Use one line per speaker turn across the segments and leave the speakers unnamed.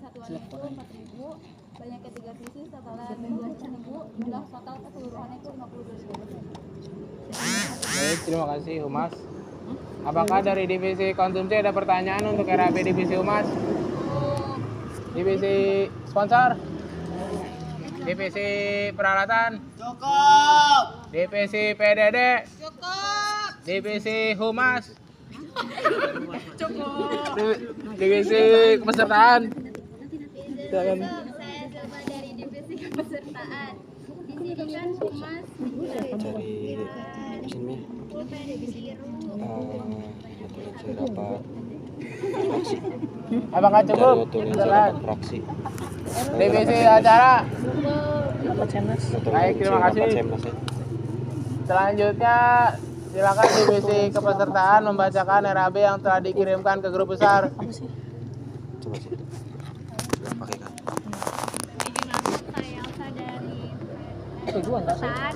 satuannya itu 4.000, banyaknya 3 pieces setelah 12.000, jumlah total keseluruhannya itu 52.000.
Baik, terima kasih Humas. Apakah dari divisi konsumsi ada pertanyaan untuk RAB divisi Humas? Divisi sponsor? Divisi peralatan?
Cukup.
Divisi PDD?
Cukup.
Divisi Humas?
Cukup.
Divisi kepesertaan? Silakan.
Saya coba dari divisi kepesertaan. Di sini kan Humas
Cari sini
divisi IRU.
cari rapat fraksi.
Apakah cukup?
Cari
Silakan.
rapat fraksi.
Divisi acara?
Betul,
Baik, terima
rapat
kasih.
Semnas ya.
Selanjutnya silakan divisi kepesertaan membacakan RAB yang telah dikirimkan ke grup besar.
Coba sih. Pakai kan.
Saya Elsa dari pesan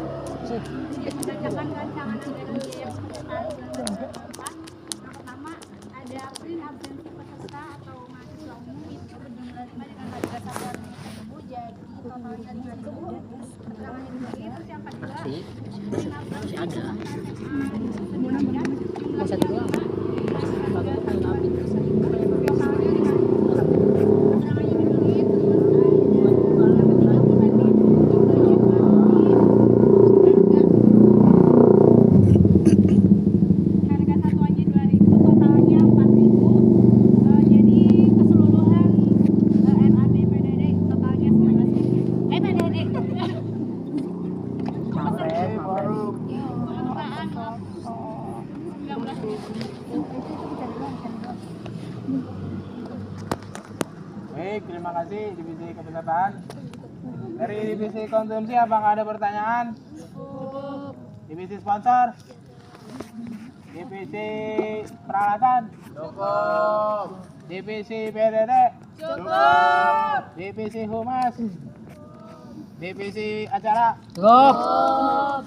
membacakan rancangan anggaran biaya pesertaan bulan 2024. Yang pertama ada absensi peserta atau mahasiswa umum itu berjumlah 5 dengan harga satuan 1.000, jadi totalnya 5.000. Keterangan yang diberi terus yang kedua
Baik, terima kasih divisi kepesertaan. Dari divisi konsumsi apakah ada pertanyaan? Divisi sponsor? Divisi peralatan? Cukup. Divisi PDD?
cukup.
Divisi Humas? Divisi acara?
Cukup.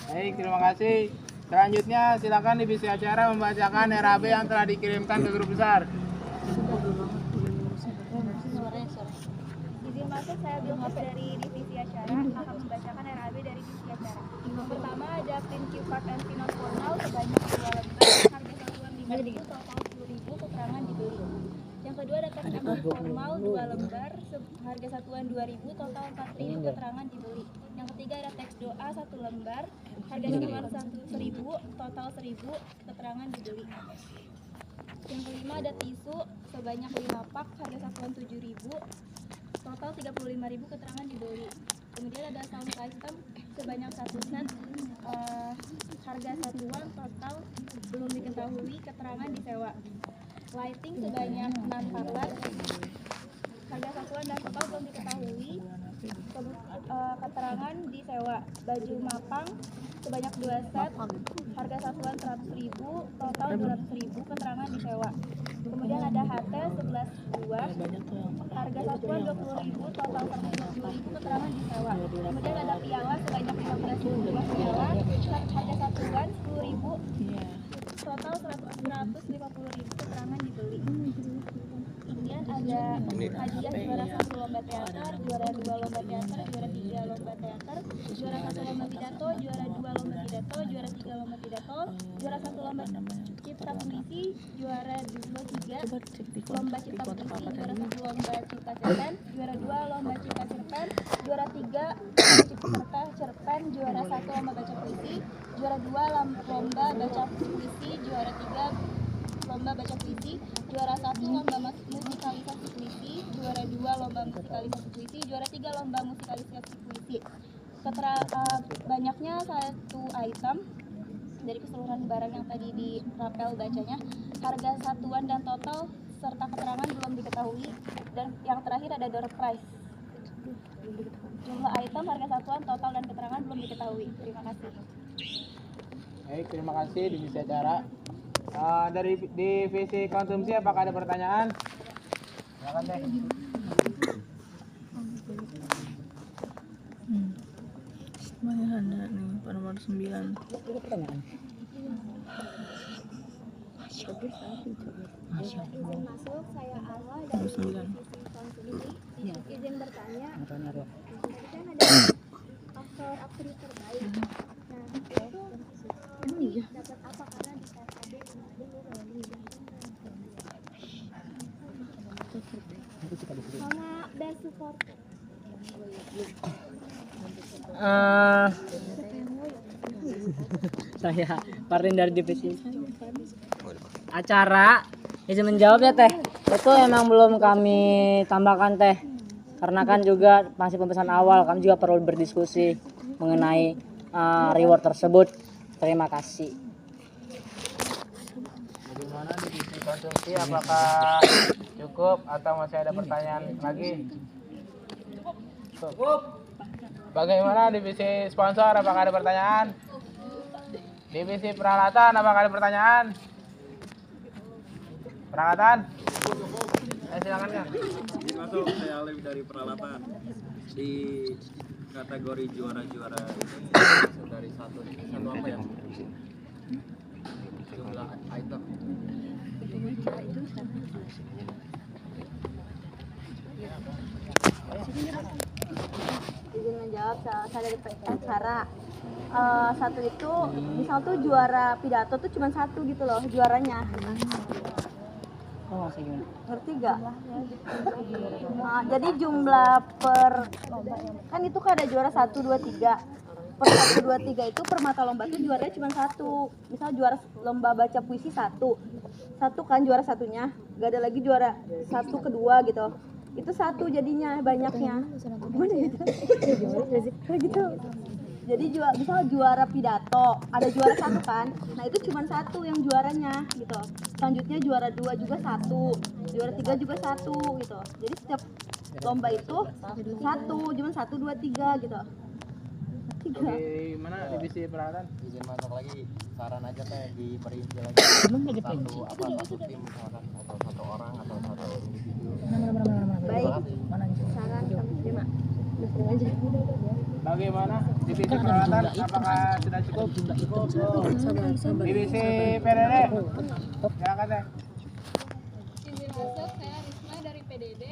Baik, terima kasih. Selanjutnya silakan divisi acara membacakan RAB yang telah dikirimkan ke grup besar.
Izin masuk, saya Bilkis dari divisi acara akan membacakan RAB dari divisi acara. Yang pertama ada print cue card and finance formal sebanyak 2 lembar, harga satuan 5.000, total 10.000, keterangan dibeli. Yang kedua ada teks amnesti formal 2 lembar, harga satuan 2.000, total 4.000, keterangan dibeli. Yang ketiga ada teks doa 1 lembar, harga satuan 1.000, total 1.000, keterangan dibeli. Yang kelima ada tisu sebanyak 5 pak, harga satuan 7.000, total 35.000, keterangan dibeli. Kemudian ada sound system sebanyak 1 set, harga satuan total belum diketahui, keterangan disewa. Lighting sebanyak 6 parlet, harga satuan dan total belum diketahui, keterangan disewa. Baju mapang sebanyak 2 set, harga satuan 100.000, total 200.000, keterangan disewa. Kemudian ada HT 11 buah, harga satuan 20.000, total 120.000, keterangan disewa. Kemudian ada piala sebanyak 15 buah piala, harga satuan 10.000, total 150.000, keterangan dibeli. Kemudian ada hadiah juara 1 lomba teater, juara 2 lomba teater, juara 3 lomba teater, juara 1 lomba pidato, juara 2 lomba pidato, juara 3 lomba pidato, juara 1 lomba cipta puisi, juara 3 lomba cipta puisi, juara 1 lomba cipta cerpen, juara 2 lomba cipta cerpen, juara 3 cipta cerpen, juara 1 lomba baca puisi, juara 2 lomba baca puisi, juara 3 lomba baca puisi, juara 1 lomba musikalisasi puisi, juara 2 lomba musikalisasi puisi, juara 3 lomba musikalisasi puisi. Banyaknya 1 item dari keseluruhan barang yang tadi di rapel bacanya, harga satuan dan total serta keterangan belum diketahui, dan yang terakhir ada door prize. Jumlah item, harga satuan, total dan keterangan belum diketahui. Terima kasih.
Baik, terima kasih divisi acara. Dari divisi konsumsi apakah ada pertanyaan? Silakan deh.
Semuanya ada nih, pada nomor 9.
Izin masuk, saya Alwa dari divisi pertanyaannya kan ada aktor terbaik. Nah itu dapat apa karena di KKD sama best support.
Saya Partin dari divisi acara. Izin menjawab ya teh, itu emang belum kami tambahkan teh, karena kan juga masih pembahasan awal, kami juga perlu berdiskusi mengenai reward tersebut. Terima kasih.
Bagaimana divisi konsumsi, apakah cukup atau masih ada pertanyaan lagi? Cukup. Bagaimana divisi sponsor, apakah ada pertanyaan? Divisi peralatan, apakah ada pertanyaan? Peralatan? Silakan kan.
Masuk saya Alif dari peralatan di kategori juara-juara dari satu apa yang jumlah item.
Izin menjawab, saya dari acara. Satu itu misal tuh juara pidato tuh cuma satu gitu loh juaranya.
Oh, gimana?
Ngerti gak? Jadi jumlah per kan itu kan ada juara 1, 2, 3. Per 1, 2, 3 itu per mata lomba tuh juaranya cuma satu. Misal juara lomba baca puisi satu kan juara satunya, gak ada lagi juara 1, kedua gitu. Itu satu jadinya banyaknya. Gimana ya? Gitu. Jadi misal juara pidato ada juara 1 kan, nah itu cuma satu yang juaranya gitu. Selanjutnya juara 2 juga satu, juara 3 juga satu gitu. Jadi setiap lomba itu satu, cuma 1, 2, 3 gitu. 3.
Bagaimana divisi peralatan?
Izin masuk lagi, saran aja teh diperinci lagi satu tim misalkan atau satu orang atau satu individu.
Baik, saran kami terima. Aja.
Bagaimana divisi peralatan, apakah sudah cukup? Divisi PDD, silakan teh.
Izin masuk, saya Risma dari PDD.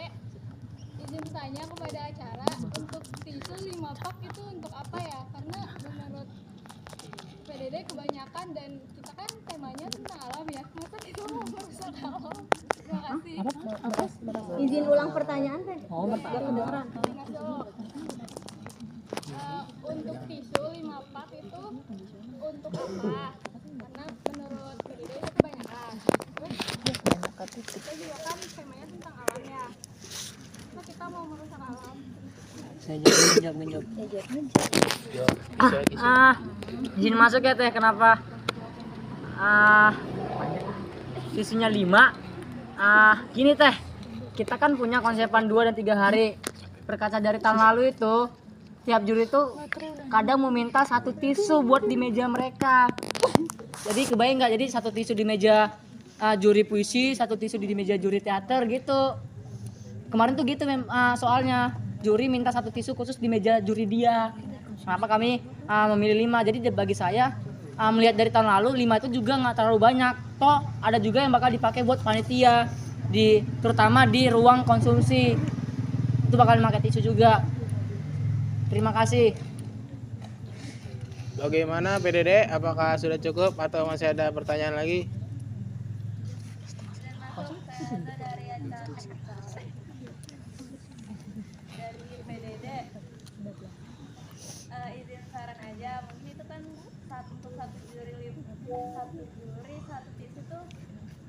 Izin bertanya kepada acara, untuk tisu 5 pak itu untuk apa ya? Karena menurut PDD kebanyakan dan kita kan temanya tentang alam ya. Masa itu mau merusak alam? Terima kasih.
Izin ulang pertanyaan teh.
Oh,
kedengeran.
Masuk. Untuk tisu 5 pak itu untuk apa? Karena menurut PDD itu kebanyakan. Terus kita juga kan temanya tentang alam ya. Masa kita mau merusak alam?
Saya jawab. Izin masuk ya teh, kenapa? Sisinya 5. Gini teh, kita kan punya konsepan 2 dan 3 hari. Berkaca dari tahun lalu itu, tiap juri itu kadang meminta 1 tisu buat di meja mereka. Jadi kebayang nggak? Jadi 1 tisu di meja juri puisi, 1 tisu di meja juri teater gitu. Kemarin tuh gitu soalnya juri minta 1 tisu khusus di meja juri dia. Kenapa kami memilih 5? Jadi bagi saya melihat dari tahun lalu 5 itu juga nggak terlalu banyak. Toh ada juga yang bakal dipakai buat panitia terutama di ruang konsumsi. Itu bakal memakai tisu juga. Terima kasih.
Bagaimana PDD, apakah sudah cukup atau masih ada pertanyaan lagi?
Dari PDD izin saran aja, mungkin itu kan satu juri 1 tisu tuh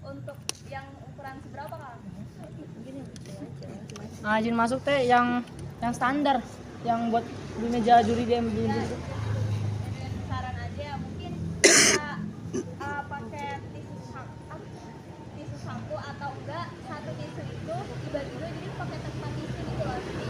untuk yang ukuran seberapa Kang?
Izin masuk teh yang standar, yang buat di meja juri dia belum gitu.
Saran aja mungkin bisa pakai tisu saku atau enggak 1 tisu itu dibagi 2 jadi pakai tempat tisu gitu loh, jadi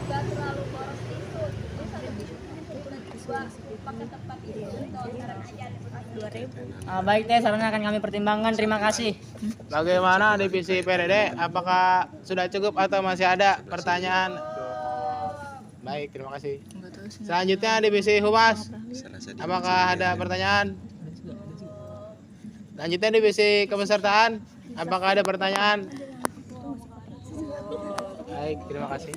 enggak terlalu boros tisu. Jadi 1 tisu bisa dibagi 2 pakai tempat tisu gitu. Saran aja 2.000.
Baik teh, sarannya akan kami pertimbangkan. Terima kasih.
Bagaimana divisi PDD, apakah sudah cukup atau masih ada pertanyaan? Baik, terima kasih. Selanjutnya divisi Humas, apakah ada pertanyaan? Selanjutnya divisi Kepesertaan, apakah ada pertanyaan? Baik, terima kasih.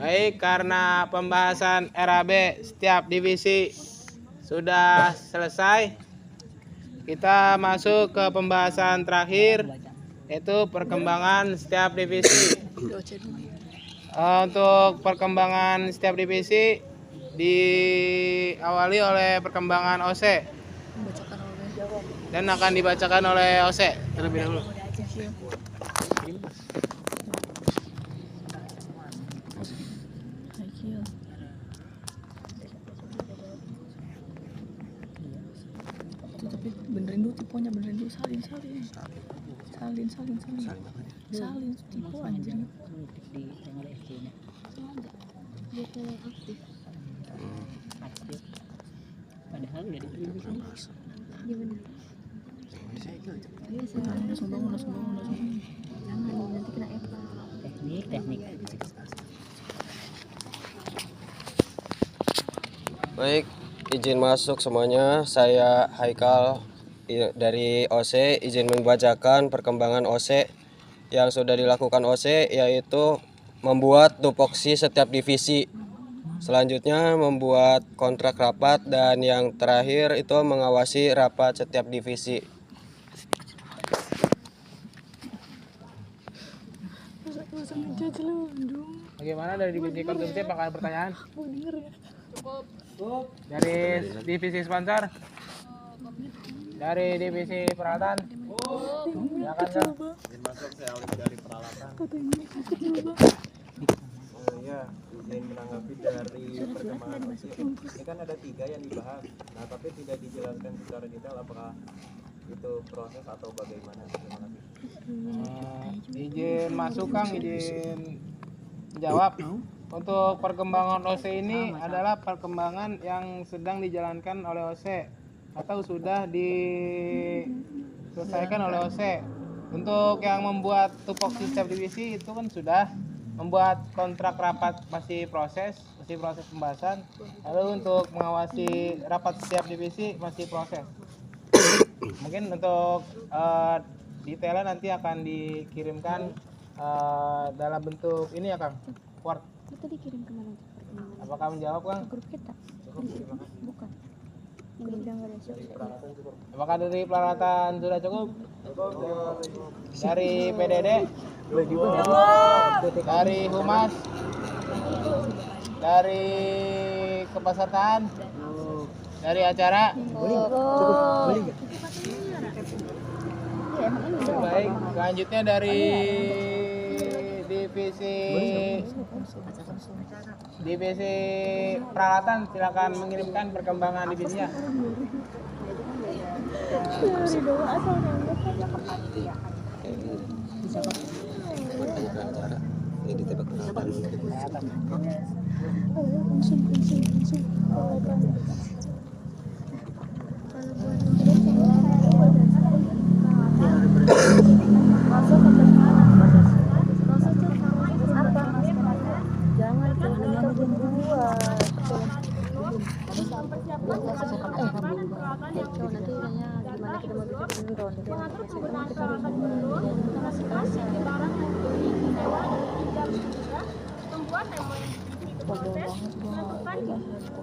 Baik, karena pembahasan RAB setiap divisi sudah selesai, kita masuk ke pembahasan terakhir, yaitu perkembangan setiap divisi. Untuk perkembangan setiap divisi diawali oleh perkembangan OC dan akan dibacakan oleh OC terlebih dahulu.
Tapi benerin dulu tiponya, benerin dulu, salin tipe anjir.
Padahal udah dipilih
Udah sombong.
nanti kena EPA. Teknik.
Baik, izin masuk semuanya. Saya Haikal dari OC, izin membacakan perkembangan OC yang sudah dilakukan OC, yaitu membuat tupoksi setiap divisi. Selanjutnya membuat kontrak rapat, dan yang terakhir itu mengawasi rapat setiap divisi.
Bagaimana dari divisi konsumsi? Apakah ada pertanyaan? Dari divisi sponsor? Dari divisi peralatan? Silakan, Kang.
Izin masuk, saya Alif dari peralatan. Ya, izin menanggapi dari perkembangan OC. Ini kan ada 3 yang dibahas. Nah, tapi tidak dijelaskan secara detail apakah itu proses atau bagaimana. Terima kasih.
Izin masuk, Kang, izin jawab. Untuk perkembangan OC ini adalah perkembangan yang sedang dijalankan oleh OC atau sudah diselesaikan oleh OC. Untuk yang membuat tupoksi setiap divisi itu kan sudah, membuat kontrak rapat masih proses pembahasan. Lalu untuk mengawasi rapat setiap divisi masih proses. Mungkin untuk detailnya nanti akan dikirimkan dalam bentuk ini ya, Kang, Word.
Itu dikirim kemana?
Apakah menjawab, Kang?
Grup kita. Bukan.
Apakah dari peralatan sudah cukup? Dari PDD? Dari Humas? Dari kepesertaan? Dari acara? Baik, selanjutnya dari divisi peralatan, silakan mengirimkan perkembangan divisinya.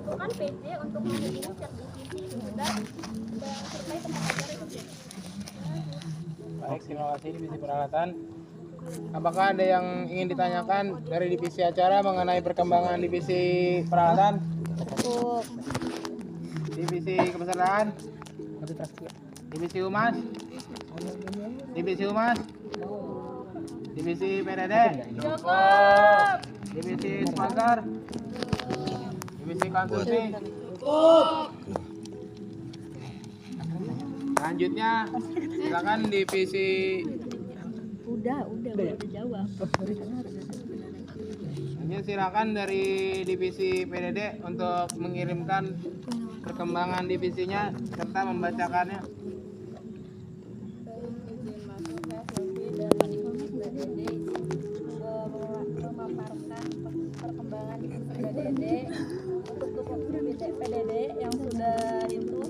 Melakukan PC untuk menghubungi setiap divisi dan sertai tempat acara itu.
Baik, terima kasih divisi peralatan. Apakah ada yang ingin ditanyakan dari divisi acara mengenai perkembangan divisi peralatan? Divisi kepesertaan? Divisi Humas? Divisi Humas? Divisi PDD? Divisi sponsor? Divisi konsumsi? Selanjutnya silakan divisi.
Udah jawab.
Selanjutnya silakan dari divisi PDD untuk mengirimkan perkembangan divisinya serta membacakannya.
Izin masuk, saya Selvi dari PDD memaparkan perkembangan divisi PDD. Untuk tupoksi PDD yang sudah itu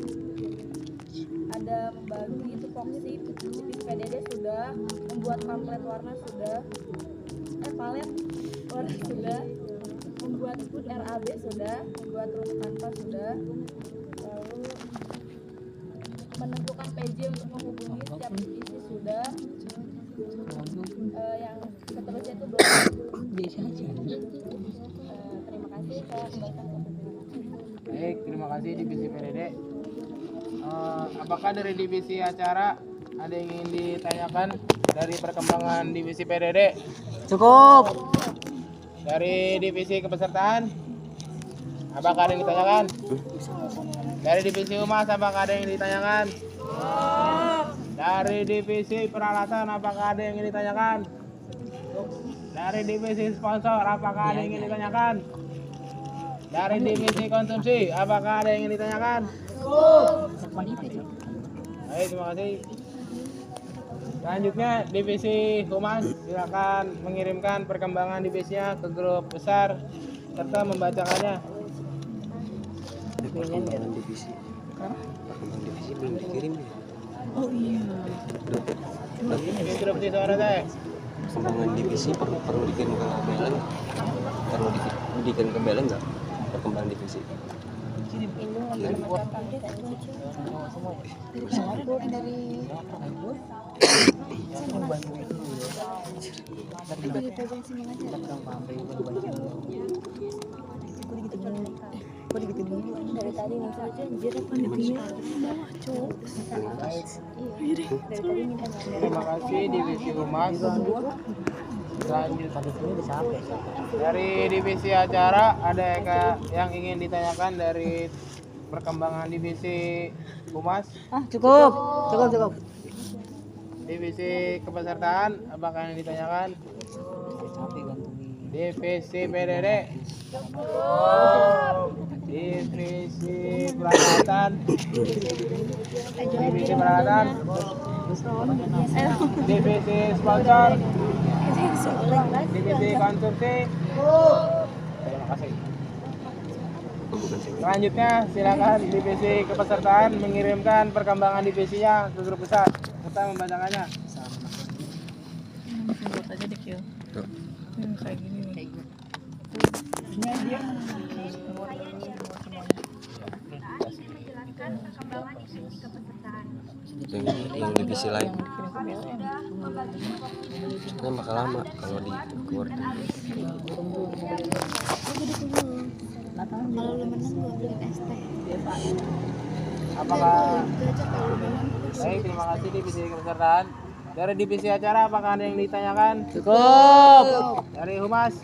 ada membagi tupoksi tupoksi divisi PDD sudah, membuat pamflet warna sudah, palet warna sudah, membuat RAB sudah, membuat rute kanvas sudah, lalu menentukan PJ untuk menghubungi setiap divisi sudah, yang seterusnya itu belum. Terima kasih, saya kembalikan ke pimpinan.
Baik, terima kasih divisi PDD. Apakah dari divisi acara ada yang ingin ditanyakan dari perkembangan divisi PDD?
Cukup.
Dari divisi kepesertaan, apakah ada yang ditanyakan? Dari divisi humas, apakah ada yang ditanyakan? Dari divisi peralatan, apakah ada yang ingin ditanyakan? Dari divisi sponsor, apakah ada yang ingin ditanyakan? Dari divisi konsumsi, apakah ada yang ingin ditanyakan? Baik, terima kasih. Selanjutnya divisi humas, silakan mengirimkan perkembangan divisinya ke grup besar serta membacakannya.
Perkembangan divisi. Perkembangan divisi belum dikirim ya.
Oh iya.
Instruksi suara teh.
Perkembangan divisi perlu dikirim ke Belen. Perlu dikirim ke Belen nggak? Perkembangan divisi.
Dari tadi minta aja
Terima kasih divisi humas. Selanjutnya dari divisi acara ada yang ingin ditanyakan dari perkembangan divisi humas?
Cukup.
Divisi kepesertaan, apakah yang ditanyakan? Divisi PDD, divisi peralatan, divisi sponsor, divisi konsumsi. Terima kasih. Selanjutnya silakan divisi kepesertaan mengirimkan perkembangan divisinya ke grup besar serta membacakannya.
Buat aja deh Kil. Kayak gini nih.
Yang divisi lain. Kan bakal lama kalau di Word.
Kalau lu menang gua beliin es teh.
Apakah baik, terima kasih divisi kepesertaan. Dari divisi acara apakah ada yang ditanyakan?
Cukup.
Dari humas?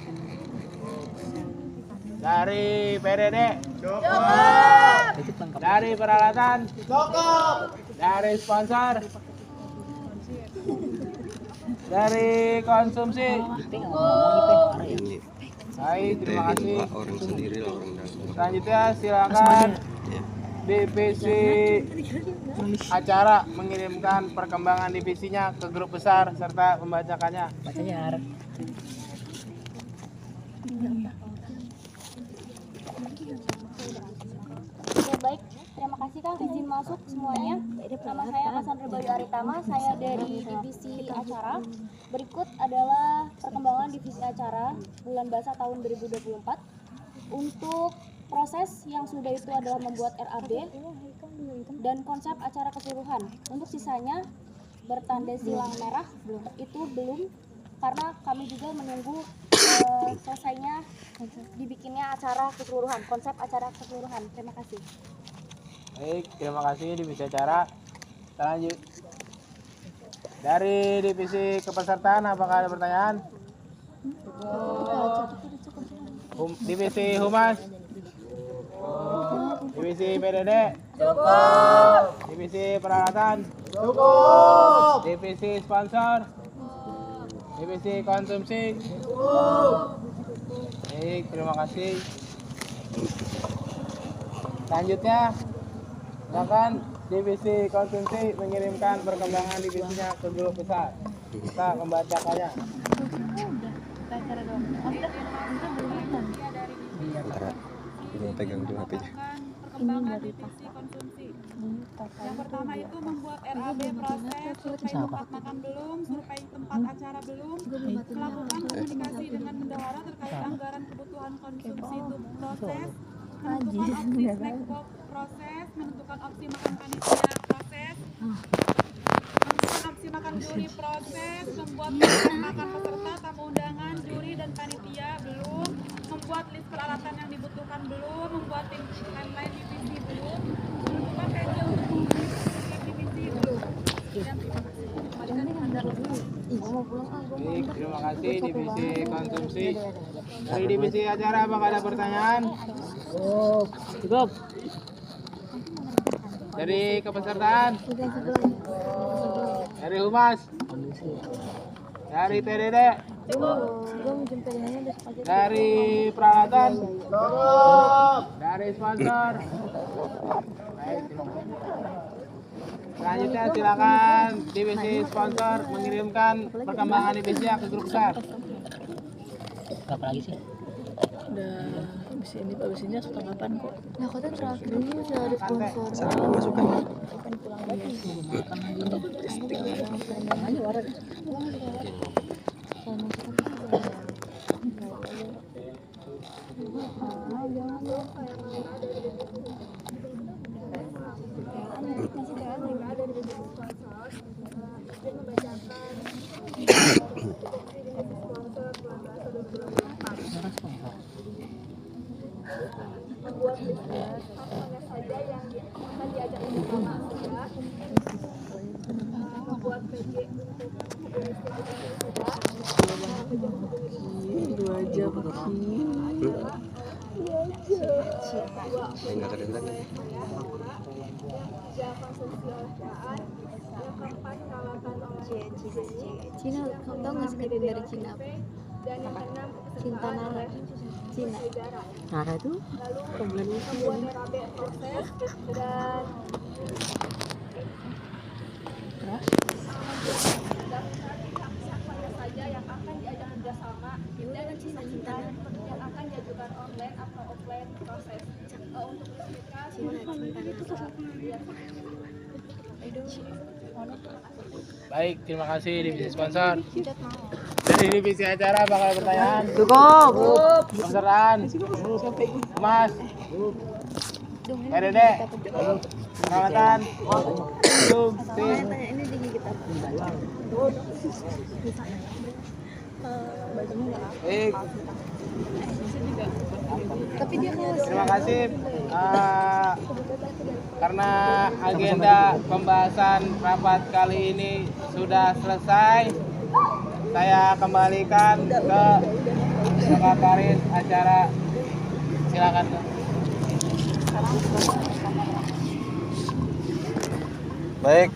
Dari PDD? Cukup. Dari peralatan? Cukup. Dari sponsor? Dari konsumsi?
Ini
Baik, terima kasih.
orang sendiri lah orang dalam.
Selanjutnya silakan divisi acara mengirimkan perkembangan divisinya ke grup besar serta membacakannya.
Ya, baik, terima kasih Kang, izin masuk semuanya. Nama saya Cassandra Bayu Aritama, saya dari divisi acara. Berikut adalah perkembangan divisi acara bulan basah tahun 2024. Untuk proses yang sudah itu adalah membuat RAB dan konsep acara keseluruhan. Untuk sisanya bertanda silang merah itu belum, karena kami juga menunggu selesainya dibikinnya acara keseluruhan, konsep acara keseluruhan. Terima kasih.
Baik, terima kasih divisi acara. Lanjut. Dari divisi kepesertaan apakah ada pertanyaan? Divisi humas? Divisi PDD? Cukup. Divisi peralatan? Cukup. Divisi sponsor? Divisi konsumsi? Cukup. Baik, terima kasih. Selanjutnya, silakan divisi konsumsi mengirimkan perkembangan divisinya ke grup besar. Kita membacakannya.
Antara gue pegang dulu HP-nya.
Perkembangan divisi konsumsi.
Yang pertama itu membuat RAB proses, survei tempat makan belum, survei tempat acara belum, melakukan komunikasi dengan bendahara terkait anggaran kebutuhan konsumsi itu proses, menentukan opsi snack box proses, menentukan opsi makan panitia proses, menentukan opsi makan juri proses, membuat program makan peserta, tamu undangan, juri dan panitia belum, membuat list peralatan yang dibutuhkan belum, membuat tim timeline divisi belum, menentukan schedule untuk divisi belum.
Baik, terima kasih divisi konsumsi. Dari divisi acara apakah ada pertanyaan?
Cukup.
Dari kepesertaan? Dari humas? Dari TDD? Dari peralatan? Dari sponsor? Baik, terima kasih. Selanjutnya silakan divisi sponsor mengirimkan perkembangan divisinya ke grup besar.
Apa lagi sih?
Udah habis ini habis ini sudah kapan kok?
Nah, kota terakhir ini masih ada sponsor.
Saran masukan.
Cina, kamu tahu nggak sih dari Cina apa? Cinta Nara. Cina.
Nara itu pembulan usia.
Saja yang akan diajak kerjasama dan cita-cita yang akan diajukan online atau offline proses untuk mereka.
Baik, terima kasih divisi sponsor. Dari divisi acara bakal pertanyaan.
Cukup.
Pesertaan. Mas. RD. Perawatan. Zoom. Tim. Baik. Terima kasih. Karena agenda pembahasan rapat kali ini sudah selesai, saya kembalikan ke sekretaris acara. Silakan.
Baik.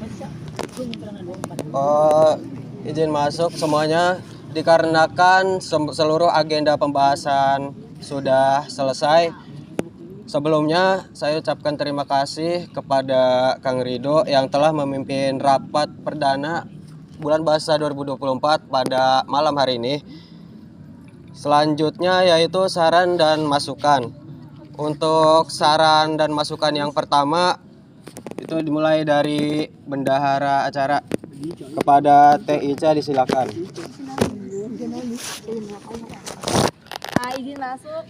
Izin masuk semuanya dikarenakan seluruh agenda pembahasan sudah selesai. Sebelumnya saya ucapkan terima kasih kepada Kang Rido yang telah memimpin rapat perdana bulan bahasa 2024 pada malam hari ini. Selanjutnya yaitu saran dan masukan. Untuk saran dan masukan yang pertama itu dimulai dari bendahara acara. Kepada Teh Ica disilakan.
Izin masuk.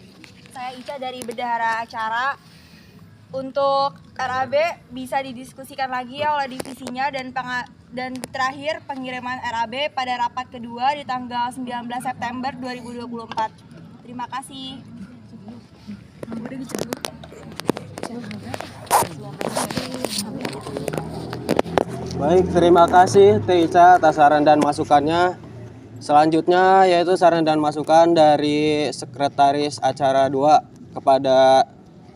Saya Ica dari bendahara acara. Untuk RAB bisa didiskusikan lagi ya oleh divisinya dan terakhir pengiriman RAB pada rapat kedua di tanggal 19 September 2024. Terima kasih.
Baik, terima kasih Teh Ica atas saran dan masukannya. Selanjutnya yaitu saran dan masukan dari Sekretaris Acara 2 kepada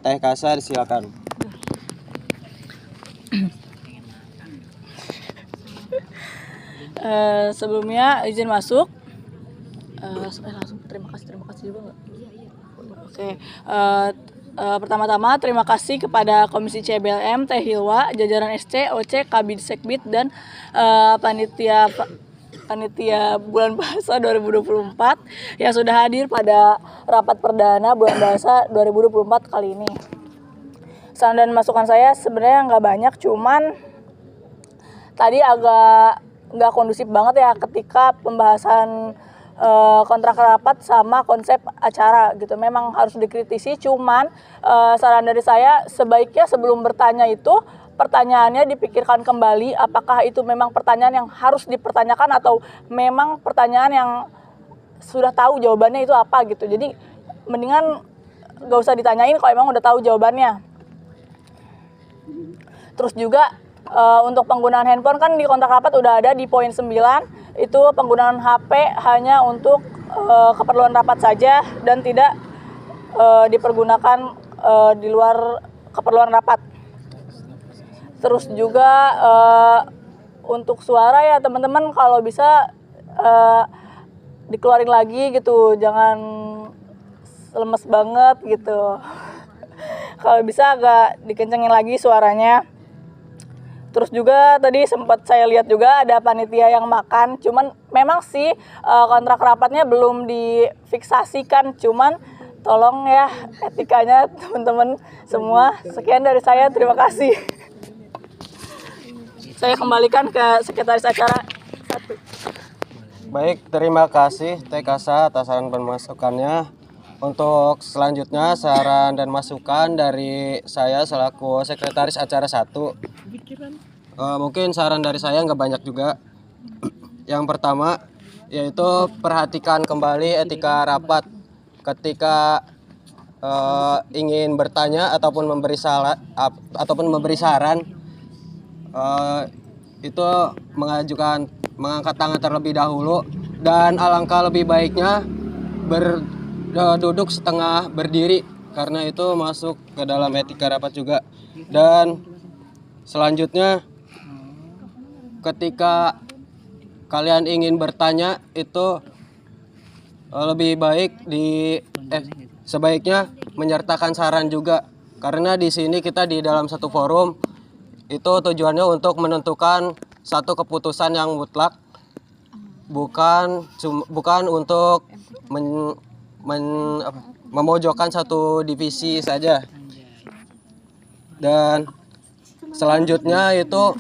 Teh Kasa, disilakan.
Sebelumnya izin masuk. Langsung terima kasih juga nggak? Oke. Pertama-tama terima kasih kepada Komisi CBLM, Teh Hilwa, jajaran SC, OC, Kabid Sekbid dan panitia bulan bahasa 2024 yang sudah hadir pada rapat perdana bulan bahasa 2024 kali ini. saran dan masukan saya sebenarnya nggak banyak, cuman tadi agak nggak kondusif banget ya ketika pembahasan kontrak rapat sama konsep acara gitu. Memang harus dikritisi, cuman saran dari saya sebaiknya sebelum bertanya itu pertanyaannya dipikirkan kembali apakah itu memang pertanyaan yang harus dipertanyakan atau memang pertanyaan yang sudah tahu jawabannya itu apa gitu. Jadi mendingan gak usah ditanyain kalau emang udah tahu jawabannya. Terus juga untuk penggunaan handphone kan di kontrak rapat udah ada di poin 9, itu penggunaan HP hanya untuk keperluan rapat saja dan tidak dipergunakan di luar keperluan rapat. Terus juga untuk suara ya teman-teman kalau bisa dikeluarin lagi gitu, jangan lemes banget gitu. Kalau bisa agak dikencengin lagi suaranya. Terus juga tadi sempat saya lihat juga ada panitia yang makan, cuman memang sih kontrak rapatnya belum difiksasikan, cuman tolong ya etikanya teman-teman semua. Sekian dari saya, terima kasih. Saya kembalikan ke sekretaris acara 1.
Baik, terima kasih Teh Kasa atas saran dan masukannya. Untuk selanjutnya saran dan masukan dari saya selaku sekretaris acara 1. Mungkin saran dari saya nggak banyak juga. Yang pertama yaitu perhatikan kembali etika rapat ketika ingin bertanya ataupun memberi saran itu mengangkat tangan terlebih dahulu, dan alangkah lebih baiknya duduk setengah berdiri karena itu masuk ke dalam etika rapat juga. Dan selanjutnya ketika kalian ingin bertanya itu lebih baik sebaiknya menyertakan saran juga, karena di sini kita di dalam satu forum itu tujuannya untuk menentukan satu keputusan yang mutlak, bukan untuk memojokkan satu divisi saja. Dan selanjutnya itu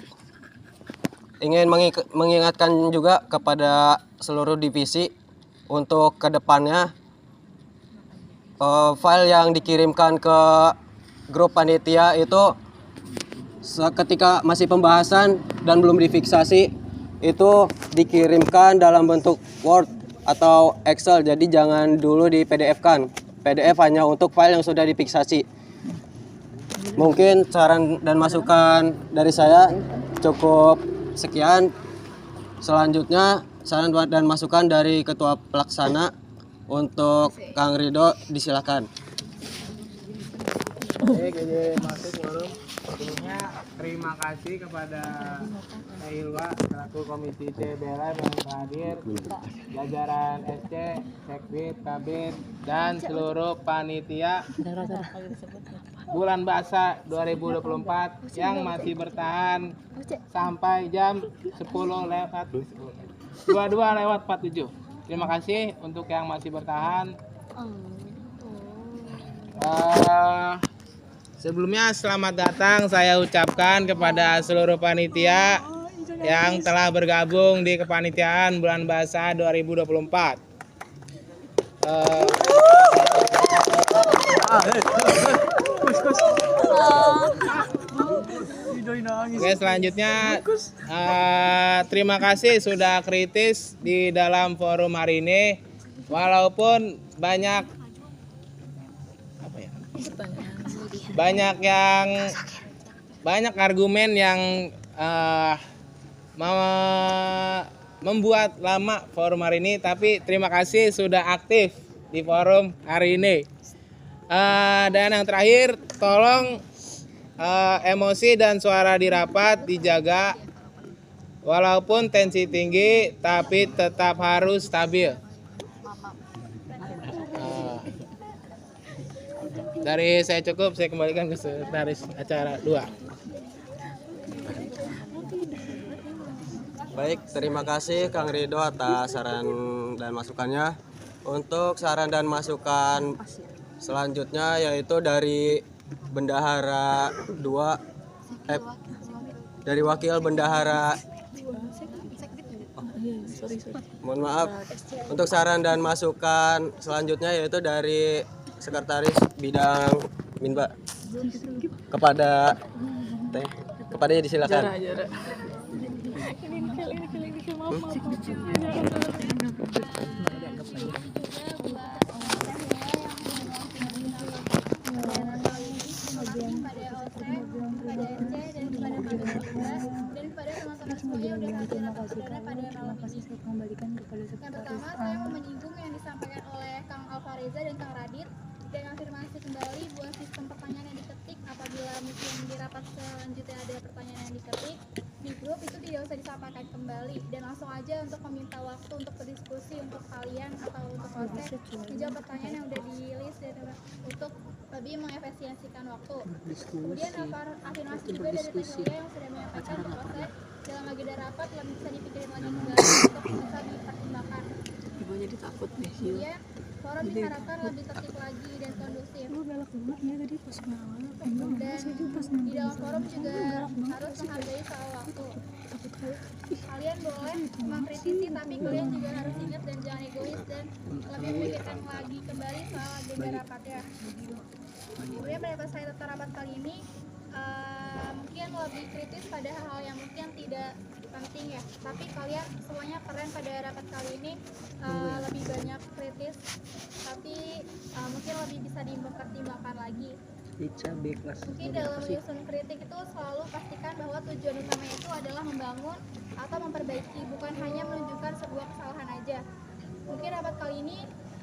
ingin mengingatkan juga kepada seluruh divisi untuk kedepannya file yang dikirimkan ke grup panitia itu ketika masih pembahasan dan belum difiksasi itu dikirimkan dalam bentuk Word atau Excel, jadi jangan dulu di PDF-kan. PDF hanya untuk file yang sudah difiksasi. Mungkin saran dan masukan dari saya cukup sekian. Selanjutnya saran dan masukan dari Ketua Pelaksana untuk Kang Ridho, disilakan.
Baik, jadi masuk forum. Sebelumnya terima kasih kepada Teh Hilwa selaku Komisi CBLM yang hadir, jajaran SC, Sekbid, Kabid, dan seluruh panitia Bulan Bahasa 2024 yang masih bertahan sampai jam 22:47. Terima kasih untuk yang masih bertahan. Sebelumnya selamat datang saya ucapkan kepada seluruh panitia yang telah bergabung di kepanitiaan Bulan Bahasa 2024. Oke, selanjutnya terima kasih sudah kritis di dalam forum hari ini, walaupun banyak argumen yang membuat lama forum hari ini, tapi terima kasih sudah aktif di forum hari ini. Dan yang terakhir, tolong emosi dan suara di rapat dijaga, walaupun tensi tinggi tapi tetap harus stabil. Dari saya cukup, saya kembalikan ke sekretaris acara 2.
Baik, terima kasih Kang Ridho atas saran dan masukannya. Untuk saran dan masukan selanjutnya yaitu dari Bendahara 2 dari wakil bendahara. Mohon maaf. Untuk saran dan masukan selanjutnya yaitu dari sekretaris bidang Minba kepada disilakan.
Yang pertama, saya mau menyinggung yang disampaikan oleh Kang Alfareza dan Kang Radit dan afirmasi kembali buat sistem pertanyaan yang diketik apabila mungkin di rapat selanjutnya ada pertanyaan yang diketik di grup itu tidak usah disampaikan kembali dan langsung aja untuk meminta waktu untuk berdiskusi untuk kalian atau untuk proses menjawab pertanyaan yang udah di list dan untuk lebih mengefisiensikan waktu. Kemudian afirmasi juga dari Teh Yulia yang sudah menyampaikan untuk proses dalam agenda rapat lebih bisa dipikirin lagi kembali untuk bisa dipertimbangkan. Kemudian forum diharapkan lebih tertib lagi dan kondusif. Dan di dalam forum juga harus menghargai soal waktu. Kalian boleh mengkritisi tapi kalian juga harus ingat dan jangan egois dan lebih memikirkan lagi kembali soal agenda rapatnya. Kemudian pada saya tata rapat kali ini mungkin lebih kritis pada hal-hal yang mungkin tidak penting ya, tapi kalian semuanya keren pada rapat kali ini, lebih banyak kritis tapi mungkin lebih bisa dipertimbangkan lagi. Mungkin dalam menyusun kritik itu selalu pastikan bahwa tujuan utamanya itu adalah membangun atau memperbaiki, bukan hanya menunjukkan sebuah kesalahan aja. Mungkin rapat kali ini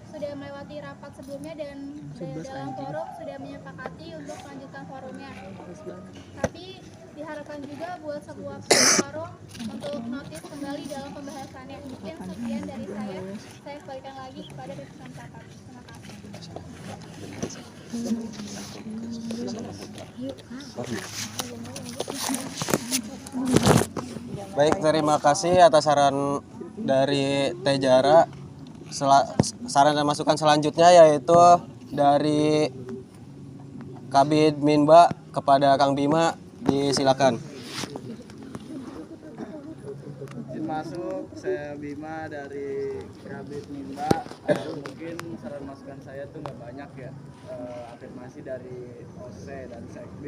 sudah melewati rapat sebelumnya dan dalam forum sudah menyepakati untuk melanjutkan forumnya. Tapi diharapkan juga buat sebuah forum untuk notis kembali dalam pembahasannya. Mungkin sekian dari saya kembalikan lagi kepada pimpinan rapat. Terima kasih.
Baik, terima kasih atas saran dari Teh Jara. Saran dan masukan selanjutnya yaitu dari Kabid Minba kepada Kang Bima, disilakan.
Izin masuk, saya Bima dari Kabid Minba. Mungkin saran masukan saya tuh nggak banyak ya, afirmasi dari OC dan Sekbid.